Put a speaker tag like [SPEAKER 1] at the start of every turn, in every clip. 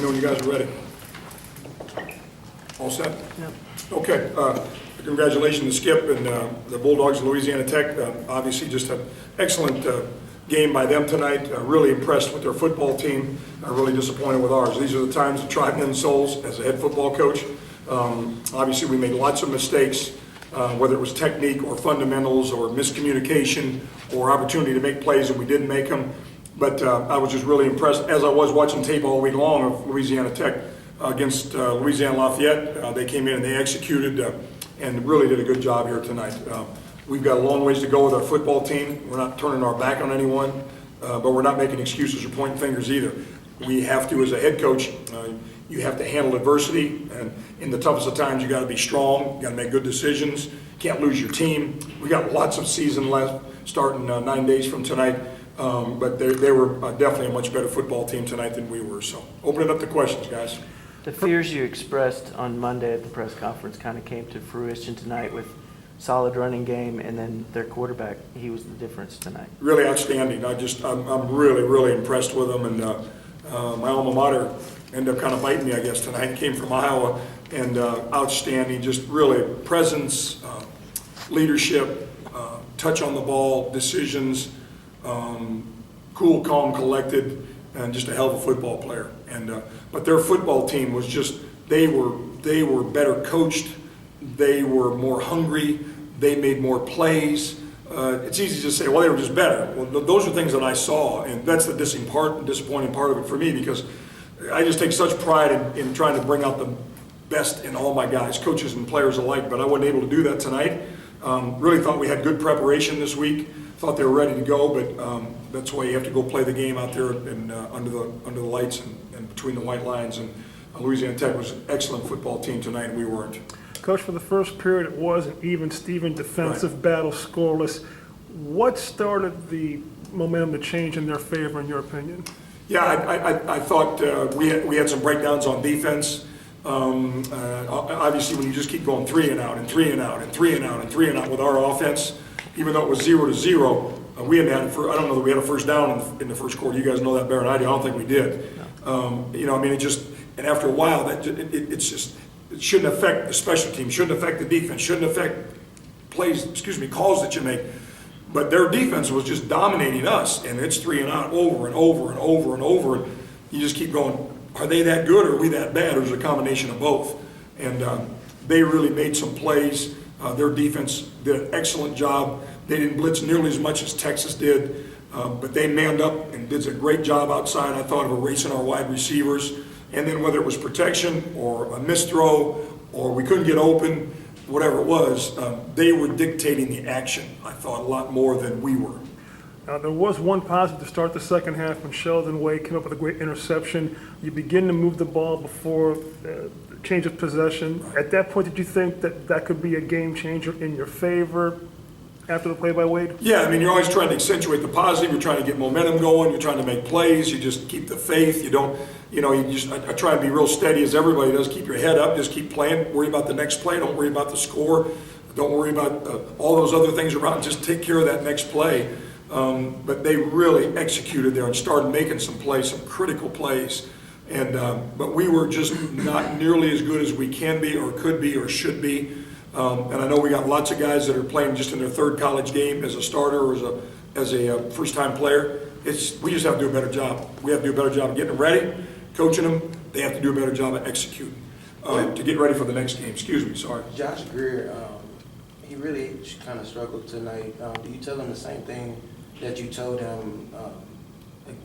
[SPEAKER 1] me know when you guys are ready. All set?
[SPEAKER 2] Yep.
[SPEAKER 1] Okay. Congratulations to Skip and the Bulldogs of Louisiana Tech. Obviously, just an excellent game by them tonight. Really impressed with their football team. Really disappointed with ours. These are the times to try men's souls as a head football coach. Obviously, we made lots of mistakes, whether it was technique or fundamentals or miscommunication or opportunity to make plays and we didn't make them. But I was just really impressed, as I was watching tape all week long of Louisiana Tech against Louisiana Lafayette. They came in and they executed and really did a good job here tonight. We've got a long ways to go with our football team. We're not turning our back on anyone, but we're not making excuses or pointing fingers either. We have to, as a head coach, you have to handle adversity, and in the toughest of times, you got to be strong. You got to make good decisions. Can't lose your team. We got lots of season left, starting 9 days from tonight. But they were definitely a much better football team tonight than we were. So, open it up to questions, guys.
[SPEAKER 2] The fears you expressed on Monday at the press conference kind of came to fruition tonight with solid running game, and then their quarterback, he was the difference tonight. Really
[SPEAKER 1] outstanding. I'm really impressed with them, and my alma mater ended up kind of biting me, I guess, tonight. Came from Iowa, and outstanding. Just really presence, leadership, touch on the ball, decisions, cool, calm, collected, and just a hell of a football player. And but their football team was just, they were better coached, they were more hungry, they made more plays. It's easy to say, well, they were just better. Well, those are things that I saw, and that's the disappointing part of it for me, because I just take such pride in trying to bring out the best in all my guys, coaches and players alike, but I wasn't able to do that tonight. Really thought we had good preparation this week. Thought they were ready to go, but that's why you have to go play the game out there and under the lights and between the white lines. And Louisiana Tech was an excellent football team tonight, and we weren't.
[SPEAKER 3] Coach, for the first period, it was an even Steven defensive battle, scoreless. What started the momentum to change in their favor, in your opinion?
[SPEAKER 1] Yeah, I thought we had some breakdowns on defense. Obviously, when you just keep going 3 and out and 3 and out and 3 and out and 3 and out with our offense, even though it was 0-0, we hadn't had I don't know that we had a first down in the first quarter. You guys know that better than I do. I don't think we did. No. And after a while, it shouldn't affect the special team, shouldn't affect the defense, shouldn't affect calls that you make. But their defense was just dominating us, and it's 3 and out over and over and over and over. And you just keep going, are they that good or are we that bad, or is it a combination of both? And they really made some plays. Their defense did an excellent job. They didn't blitz nearly as much as Texas did, but they manned up and did a great job outside, I thought, of erasing our wide receivers. And then whether it was protection or a missed throw or we couldn't get open, whatever it was, they were dictating the action, I thought, a lot more than we were.
[SPEAKER 3] Now, there was one positive to start the second half when Sheldon Wade came up with a great interception. You begin to move the ball before change of possession. Right. At that point, did you think that could be a game changer in your favor after the play by Wade?
[SPEAKER 1] Yeah, I mean, you're always trying to accentuate the positive. You're trying to get momentum going. You're trying to make plays. You just keep the faith. You don't, I try to be real steady, as everybody does. Keep your head up. Just keep playing. Worry about the next play. Don't worry about the score. Don't worry about all those other things around. Just take care of that next play. But they really executed there and started making some plays, some critical plays. And but we were just not nearly as good as we can be or could be or should be. And I know we got lots of guys that are playing just in their third college game as a starter or as a first-time player. We just have to do a better job. We have to do a better job of getting them ready, coaching them. They have to do a better job of executing to get ready for the next game. Excuse me, sorry.
[SPEAKER 4] Josh Greer, he really kind of struggled tonight. Do you tell him the same thing that you told him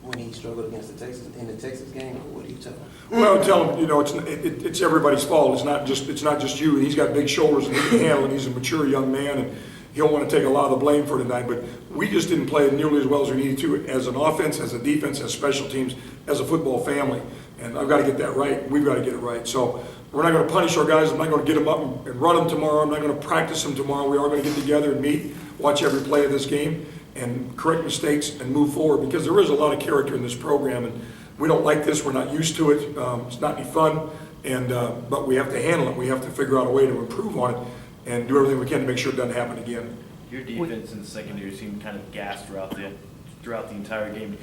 [SPEAKER 4] when he struggled against in the Texas game? What do you tell him?
[SPEAKER 1] Well, tell him, it's everybody's fault. It's not just you. He's got big shoulders and he can handle it. He's a mature young man, and he'll want to take a lot of the blame for tonight. But we just didn't play nearly as well as we needed to, as an offense, as a defense, as special teams, as a football family. And I've got to get that right. We've got to get it right. So we're not going to punish our guys. I'm not going to get them up and run them tomorrow. I'm not going to practice them tomorrow. We are going to get together and meet, watch every play of this game, and correct mistakes and move forward, because there is a lot of character in this program, and we don't like this. We're not used to it. It's not any fun, and but we have to handle it. We have to figure out a way to improve on it and do everything we can to make sure it doesn't happen again.
[SPEAKER 5] Your defense in the secondary seemed kind of gassed throughout throughout the entire game.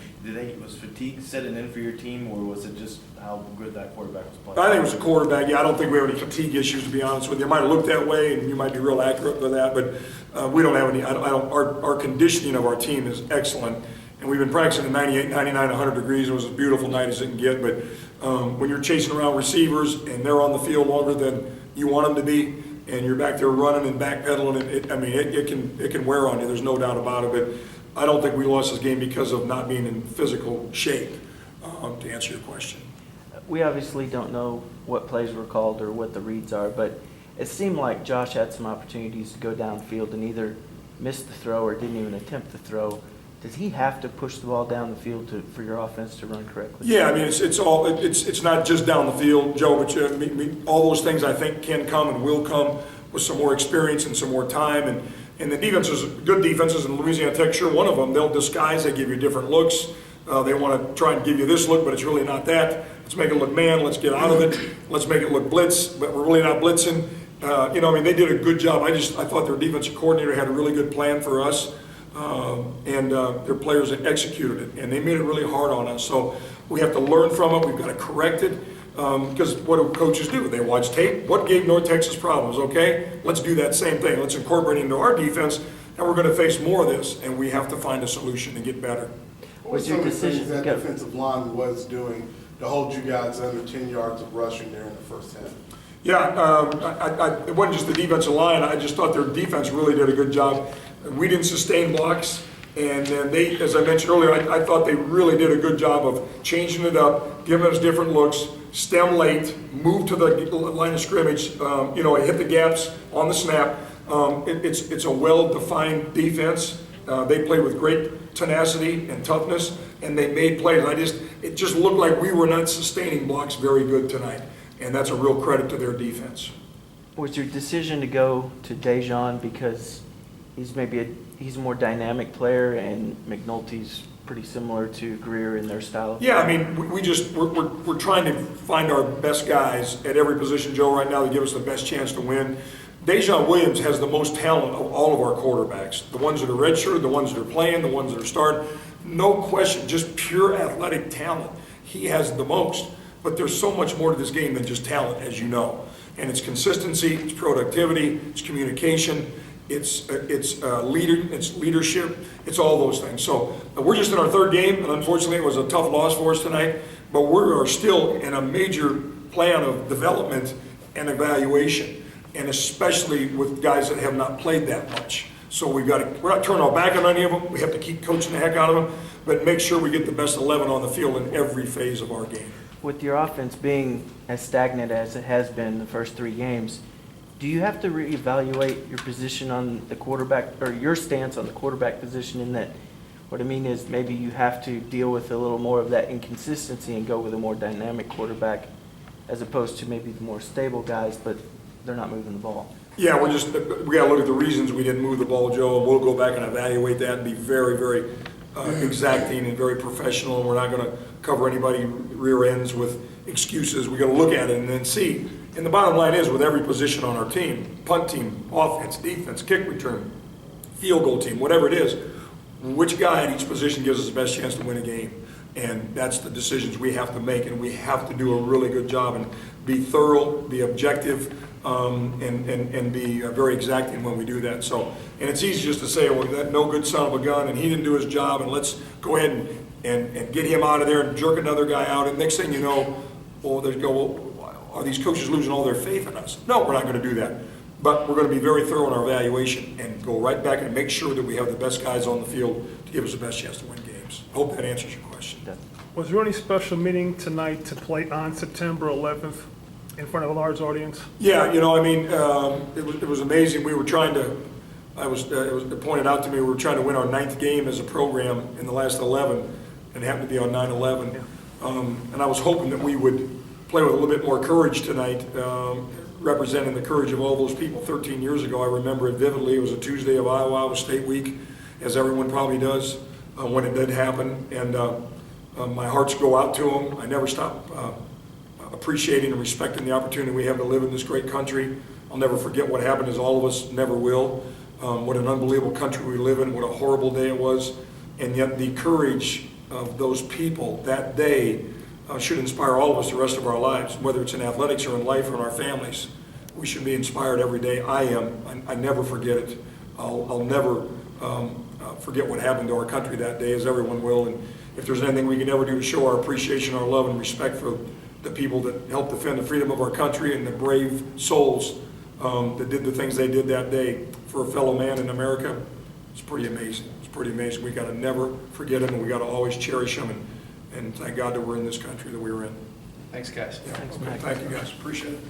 [SPEAKER 5] Was fatigue setting in for your team, or was it just how good that quarterback was playing?
[SPEAKER 1] I think it was a quarterback. Yeah, I don't think we have any fatigue issues, to be honest with you. It might have looked that way, and you might be real accurate with that, but we don't have any. Our conditioning of our team is excellent, and we've been practicing at 98, 99, 100 degrees. It was as beautiful night as it can get. But when you're chasing around receivers and they're on the field longer than you want them to be, and you're back there running and backpedaling, it can wear on you. There's no doubt about it. But I don't think we lost this game because of not being in physical shape. To answer your question.
[SPEAKER 2] We obviously don't know what plays were called or what the reads are, but it seemed like Josh had some opportunities to go downfield and either missed the throw or didn't even attempt the throw. Does he have to push the ball down the field for your offense to run correctly?
[SPEAKER 1] Yeah, I mean, it's not just down the field, Joe, but all those things I think can come and will come with some more experience and some more time. And the defenses, good defenses in Louisiana Tech, sure, one of them, they'll disguise, they give you different looks. They want to try and give you this look, but it's really not that. Let's make it look man, let's get out of it. Let's make it look blitz, but we're really not blitzing. They did a good job. I thought their defensive coordinator had a really good plan for us. And their players executed it, and they made it really hard on us. So we have to learn from it. We've got to correct it, because what do coaches do? They watch tape. What gave North Texas problems? Okay, let's do that same thing. Let's incorporate it into our defense, and we're going to face more of this, and we have to find a solution and get better.
[SPEAKER 6] What were some of the things that defensive line was doing to hold you guys under 10 yards of rushing there in the first half?
[SPEAKER 1] Yeah, it wasn't just the defensive line. I just thought their defense really did a good job. We didn't sustain blocks, and then they, as I mentioned earlier, I thought they really did a good job of changing it up, giving us different looks, stem late, move to the line of scrimmage, hit the gaps on the snap. It's a well-defined defense. They played with great tenacity and toughness, and they made plays. It just looked like we were not sustaining blocks very good tonight, and that's a real credit to their defense.
[SPEAKER 2] Was your decision to go to Dejan because he's a more dynamic player, and McNulty's pretty similar to Greer in their style?
[SPEAKER 1] Yeah, I mean, we're trying to find our best guys at every position, Joe, right now, to give us the best chance to win. Dejan Williams has the most talent of all of our quarterbacks. The ones that are redshirted, the ones that are playing, the ones that are starting. No question, just pure athletic talent. He has the most. But there's so much more to this game than just talent, as you know. And it's consistency, it's productivity, it's communication, it's leadership, it's all those things. So we're just in our third game, and unfortunately it was a tough loss for us tonight, but we are still in a major plan of development and evaluation, and especially with guys that have not played that much. So we're not turning our back on any of them. We have to keep coaching the heck out of them, but make sure we get the best 11 on the field in every phase of our game.
[SPEAKER 2] With your offense being as stagnant as it has been the first 3 games, do you have to reevaluate your position on the quarterback, or your stance on the quarterback position, in that what I mean is maybe you have to deal with a little more of that inconsistency and go with a more dynamic quarterback as opposed to maybe the more stable guys, but they're not moving the ball? Yeah,
[SPEAKER 1] we got to look at the reasons we didn't move the ball, Joe, and we'll go back and evaluate that and be very, very exacting and very professional. And we're not going to cover anybody rear ends with excuses. We got to look at it and then see. And the bottom line is, with every position on our team, punt team, offense, defense, kick return, field goal team, whatever it is, which guy at each position gives us the best chance to win a game. And that's the decisions we have to make, and we have to do a really good job and be thorough, be objective, and be very exacting when we do that. So, and it's easy just to say, well, that no good son of a gun, and he didn't do his job, and let's go ahead and get him out of there and jerk another guy out. And next thing you know, are these coaches losing all their faith in us? No, we're not going to do that. But we're going to be very thorough in our evaluation and go right back and make sure that we have the best guys on the field to give us the best chance to win games. Hope that answers your question.
[SPEAKER 3] Was there any special meeting tonight to play on September 11th in front of a large audience?
[SPEAKER 1] Yeah, it was amazing. We were trying to, it was pointed out to me, we were trying to win our 9th game as a program in the last 11, and it happened to be on 9/11. Yeah. And I was hoping that we would play with a little bit more courage tonight, representing the courage of all those people 13 years ago. I remember it vividly. It was a Tuesday of Iowa State Week, as everyone probably does, when it did happen. And my hearts go out to them. I never stop appreciating and respecting the opportunity we have to live in this great country. I'll never forget what happened, as all of us never will. What an unbelievable country we live in. What a horrible day it was. And yet the courage of those people that day should inspire all of us the rest of our lives, whether it's in athletics or in life or in our families. We should be inspired every day. I am. I never forget it. I'll never forget what happened to our country that day, as everyone will. And if there's anything we can ever do to show our appreciation, our love, and respect for the people that helped defend the freedom of our country and the brave souls that did the things they did that day for a fellow man in America, it's pretty amazing. It's pretty amazing. We got to never forget them, and we got to always cherish them. And thank God that we're in this country that we were in.
[SPEAKER 7] Thanks, guys.
[SPEAKER 1] Yeah.
[SPEAKER 2] Thanks,
[SPEAKER 1] Okay.
[SPEAKER 2] Mac.
[SPEAKER 1] Thank you, guys. Appreciate it.